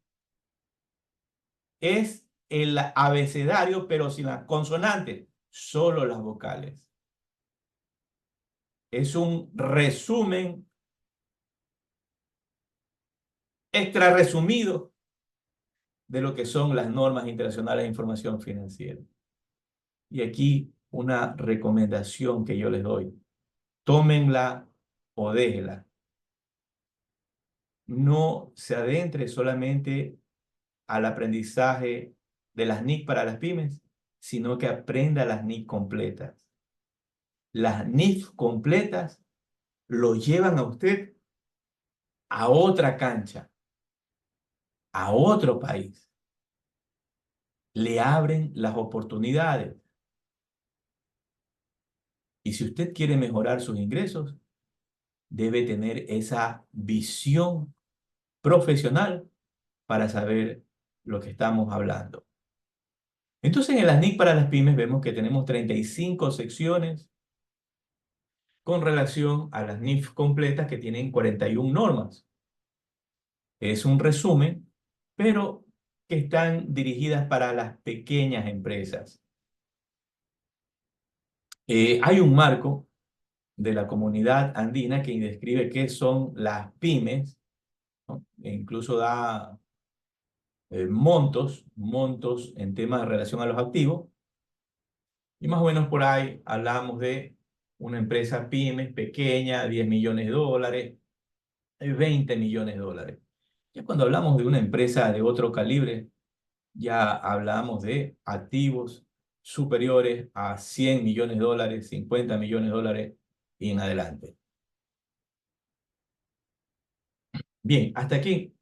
es el abecedario, pero sin las consonantes, solo las vocales. Es un resumen extra resumido de lo que son las normas internacionales de información financiera. Y aquí una recomendación que yo les doy. Tómenla o déjela. No se adentre solamente al aprendizaje de las NIC para las pymes, sino que aprenda las NIC completas. Las NIC completas lo llevan a usted a otra cancha, a otro país. Le abren las oportunidades. Y si usted quiere mejorar sus ingresos, debe tener esa visión profesional para saber lo que estamos hablando. Entonces, en las NIC para las pymes vemos que tenemos 35 secciones con relación a las NIF completas que tienen 41 normas. Es un resumen, pero que están dirigidas para las pequeñas empresas. Hay un marco de la comunidad andina que describe qué son las pymes, ¿no? E incluso da montos en temas de relación a los activos. Y más o menos por ahí hablamos de una empresa pymes pequeña, 10 millones de dólares, 20 millones de dólares. Ya cuando hablamos de una empresa de otro calibre, ya hablamos de activos superiores a 100 millones de dólares, 50 millones de dólares y en adelante. Bien, hasta aquí,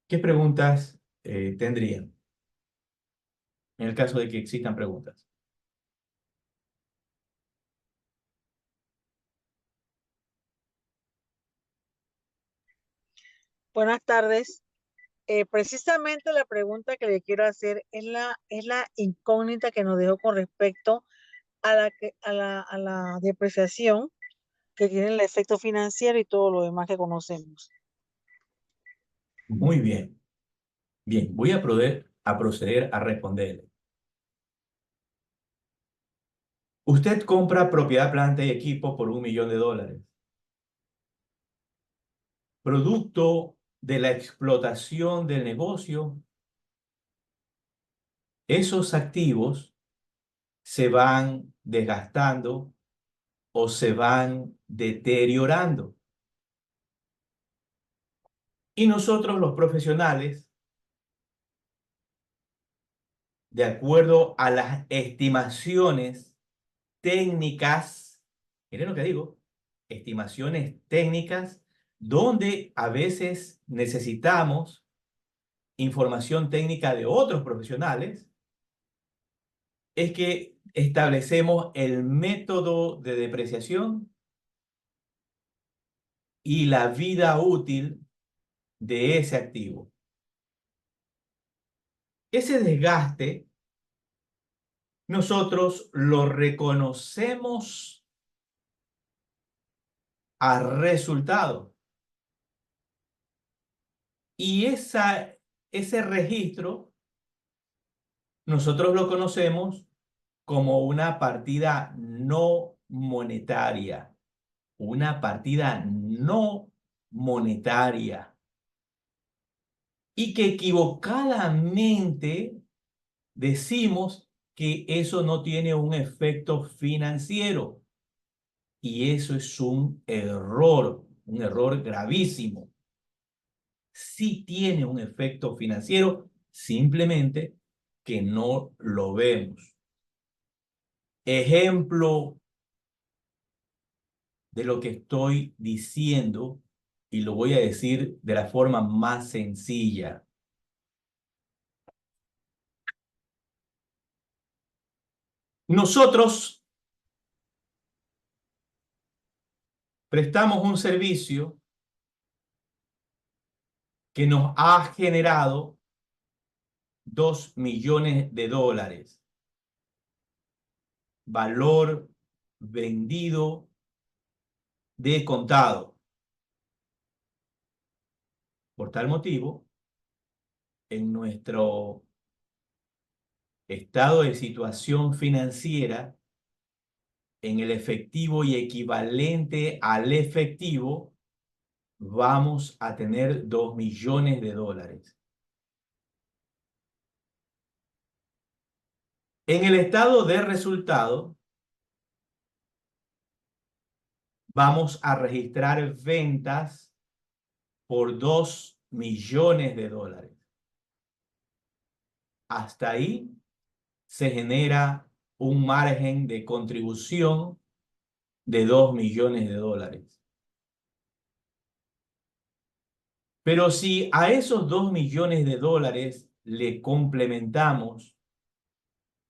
¿qué preguntas tendrían? En el caso de que existan preguntas. Buenas tardes. Precisamente la pregunta que le quiero hacer es la incógnita que nos dejó con respecto a a la depreciación que tiene el efecto financiero y todo lo demás que conocemos. Muy bien. Bien, voy a proceder a responderle. Usted compra propiedad, planta y equipo por $1 millón. Producto de la explotación del negocio, esos activos se van desgastando o se van deteriorando. Y nosotros los profesionales, de acuerdo a las estimaciones técnicas, miren lo que digo, estimaciones técnicas, donde a veces necesitamos información técnica de otros profesionales, es que establecemos el método de depreciación y la vida útil de ese activo. Ese desgaste nosotros lo reconocemos a resultado. Y ese registro nosotros lo conocemos como una partida no monetaria. Una partida no monetaria. Y que equivocadamente decimos que eso no tiene un efecto financiero. Y eso es un error gravísimo. Sí tiene un efecto financiero, simplemente que no lo vemos. Ejemplo de lo que estoy diciendo, y lo voy a decir de la forma más sencilla. Nosotros prestamos un servicio que nos ha generado 2 millones de dólares. Valor vendido de contado. Por tal motivo, en nuestro estado de situación financiera, en el efectivo y equivalente al efectivo, vamos a tener 2 millones de dólares. En el estado de resultado, vamos a registrar ventas por 2 millones de dólares. Hasta ahí se genera un margen de contribución de 2 millones de dólares. Pero si a esos 2 millones de dólares le complementamos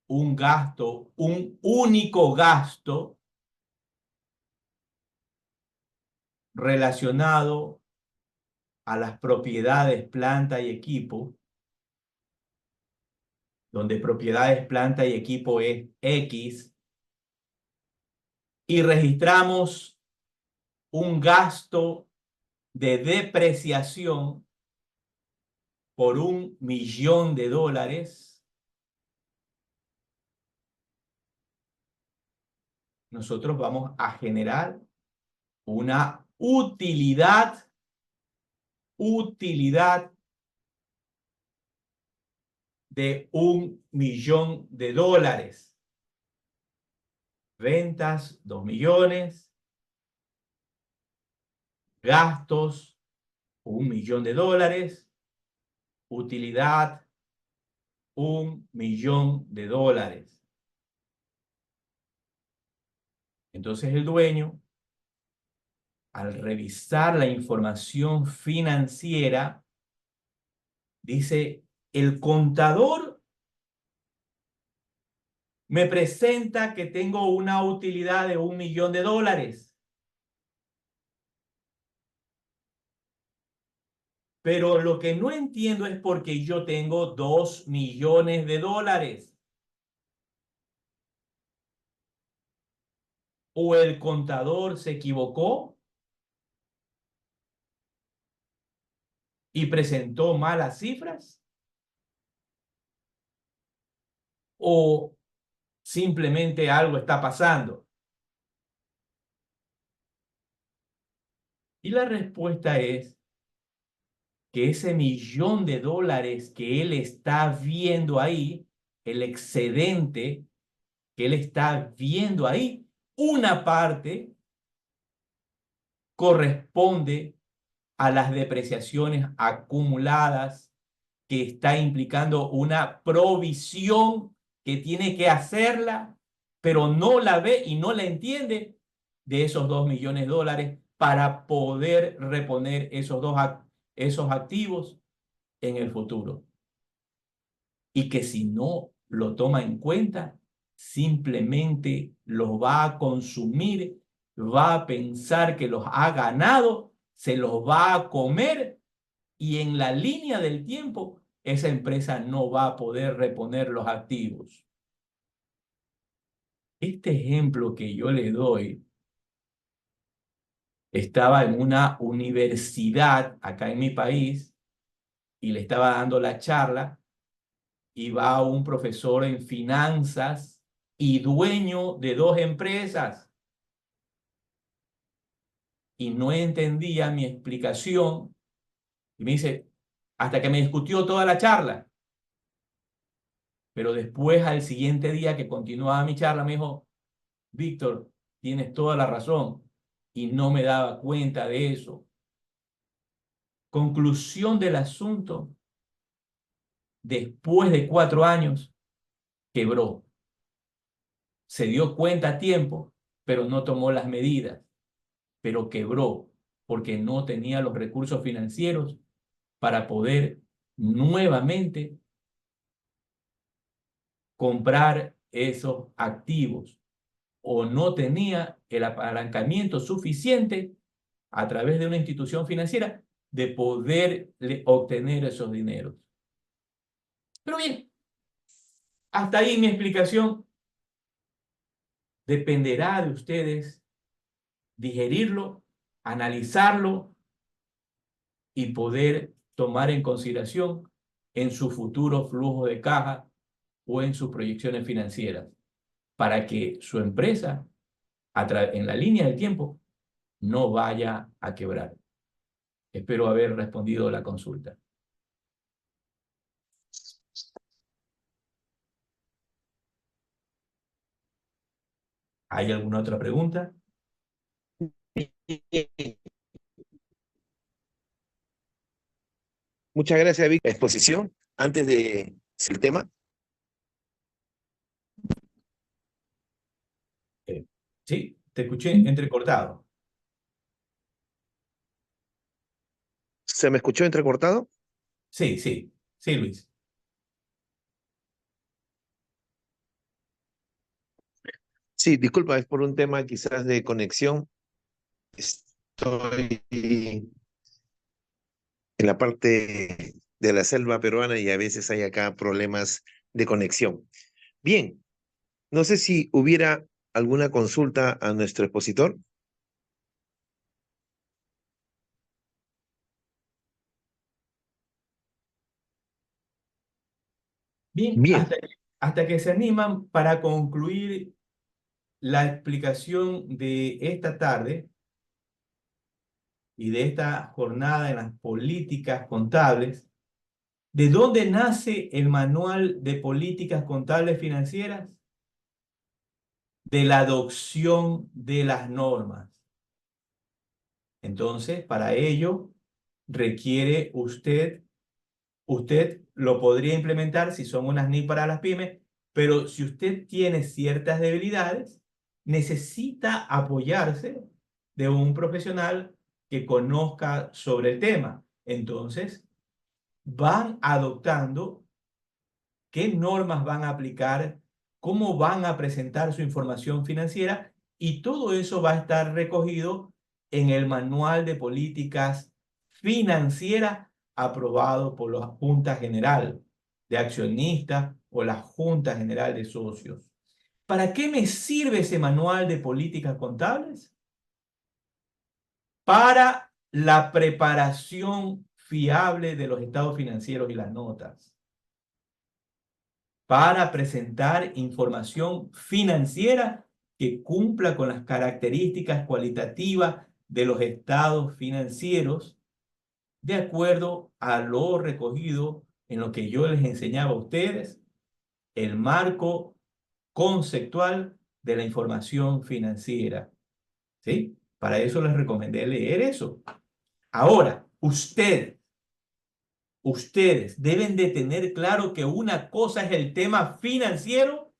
un gasto, un único gasto relacionado a las propiedades, planta y equipo, donde propiedades, planta y equipo es X, y registramos un gasto de depreciación por 1 millón de dólares, nosotros vamos a generar una utilidad de 1 millón de dólares. Ventas, 2 millones. Gastos, 1 millón de dólares. Utilidad, 1 millón de dólares. Entonces el dueño, al revisar la información financiera, dice, el contador me presenta que tengo una utilidad de 1 millón de dólares. Pero lo que no entiendo es por qué yo tengo 2 millones de dólares. ¿O el contador se equivocó y presentó malas cifras? ¿O simplemente algo está pasando? Y la respuesta es que ese 1 millón de dólares que él está viendo ahí, el excedente que él está viendo ahí, una parte corresponde a las depreciaciones acumuladas que está implicando una provisión que tiene que hacerla, pero no la ve y no la entiende, de esos 2 millones de dólares para poder reponer esos activos en el futuro. Y que si no lo toma en cuenta, simplemente los va a consumir, va a pensar que los ha ganado, se los va a comer y en la línea del tiempo esa empresa no va a poder reponer los activos. Este ejemplo que yo le doy, estaba en una universidad acá en mi país y le estaba dando la charla y va un profesor en finanzas y dueño de 2 empresas y no entendía mi explicación y me dice, hasta que me discutió toda la charla. Pero después, al siguiente día que continuaba mi charla, me dijo, Víctor, tienes toda la razón. Y no me daba cuenta de eso. Conclusión del asunto, después de 4 años, quebró. Se dio cuenta a tiempo, pero no tomó las medidas. Pero quebró porque no tenía los recursos financieros para poder nuevamente comprar esos activos, o no tenía el apalancamiento suficiente a través de una institución financiera de poder obtener esos dineros. Pero bien, hasta ahí mi explicación. Dependerá de ustedes digerirlo, analizarlo y poder tomar en consideración en su futuro flujo de caja o en sus proyecciones financieras para que su empresa en la línea del tiempo no vaya a quebrar. Espero haber respondido la consulta. ¿Hay alguna otra pregunta? Muchas gracias, Vic. Exposición, antes de el tema. Sí, te escuché entrecortado. ¿Se me escuchó entrecortado? Sí, sí, sí, Luis. Sí, disculpa, es por un tema quizás de conexión. Estoy en la parte de la selva peruana y a veces hay acá problemas de conexión. Bien, no sé si hubiera alguna consulta a nuestro expositor. Bien, Bien, hasta que se animan para concluir la explicación de esta tarde y de esta jornada en las políticas contables, ¿de dónde nace el manual de políticas contables financieras? De la adopción de las normas. Entonces, para ello, requiere usted lo podría implementar si son unas NIC para las pymes, pero si usted tiene ciertas debilidades, necesita apoyarse de un profesional que conozca sobre el tema. Entonces, van adoptando qué normas van a aplicar, cómo van a presentar su información financiera y todo eso va a estar recogido en el manual de políticas financieras aprobado por la Junta General de Accionistas o la Junta General de Socios. ¿Para qué me sirve ese manual de políticas contables? Para la preparación fiable de los estados financieros y las notas, para presentar información financiera que cumpla con las características cualitativas de los estados financieros de acuerdo a lo recogido en lo que yo les enseñaba a ustedes, el marco conceptual de la información financiera. ¿Sí? Para eso les recomendé leer eso. Ahora, ustedes deben de tener claro que una cosa es el tema financiero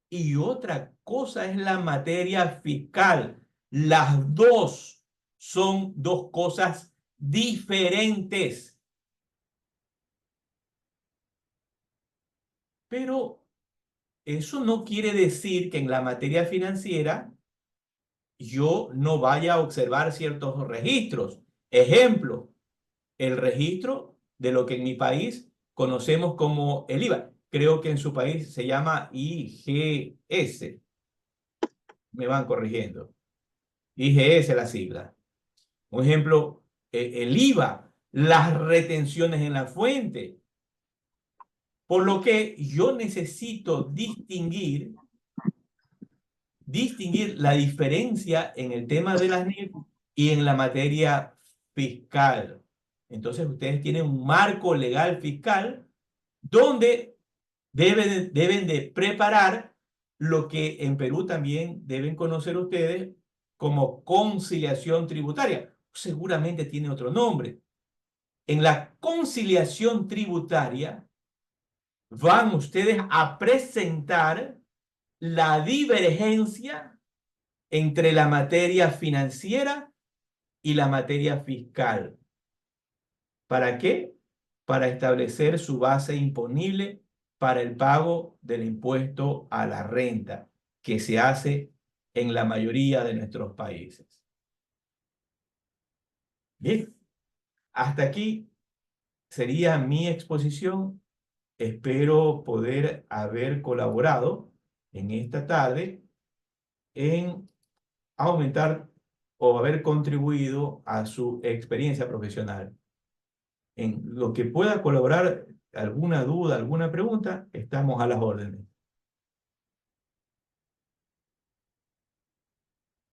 y otra cosa es la materia fiscal. Las dos son dos cosas diferentes. Pero eso no quiere decir que en la materia financiera yo no vaya a observar ciertos registros. Ejemplo, el registro de lo que en mi país conocemos como el IVA. Creo que en su país se llama IGS. Me van corrigiendo. IGS la sigla. Un ejemplo, el IVA, las retenciones en la fuente. Por lo que yo necesito distinguir la diferencia en el tema de las NIF y en la materia fiscal. Entonces, ustedes tienen un marco legal fiscal donde deben de preparar lo que en Perú también deben conocer ustedes como conciliación tributaria. Seguramente tiene otro nombre. En la conciliación tributaria van ustedes a presentar la divergencia entre la materia financiera y la materia fiscal. ¿Para qué? Para establecer su base imponible para el pago del impuesto a la renta, que se hace en la mayoría de nuestros países. Bien, hasta aquí sería mi exposición. Espero poder haber colaborado en esta tarde en aumentar o haber contribuido a su experiencia profesional. En lo que pueda colaborar, alguna duda, alguna pregunta, estamos a las órdenes.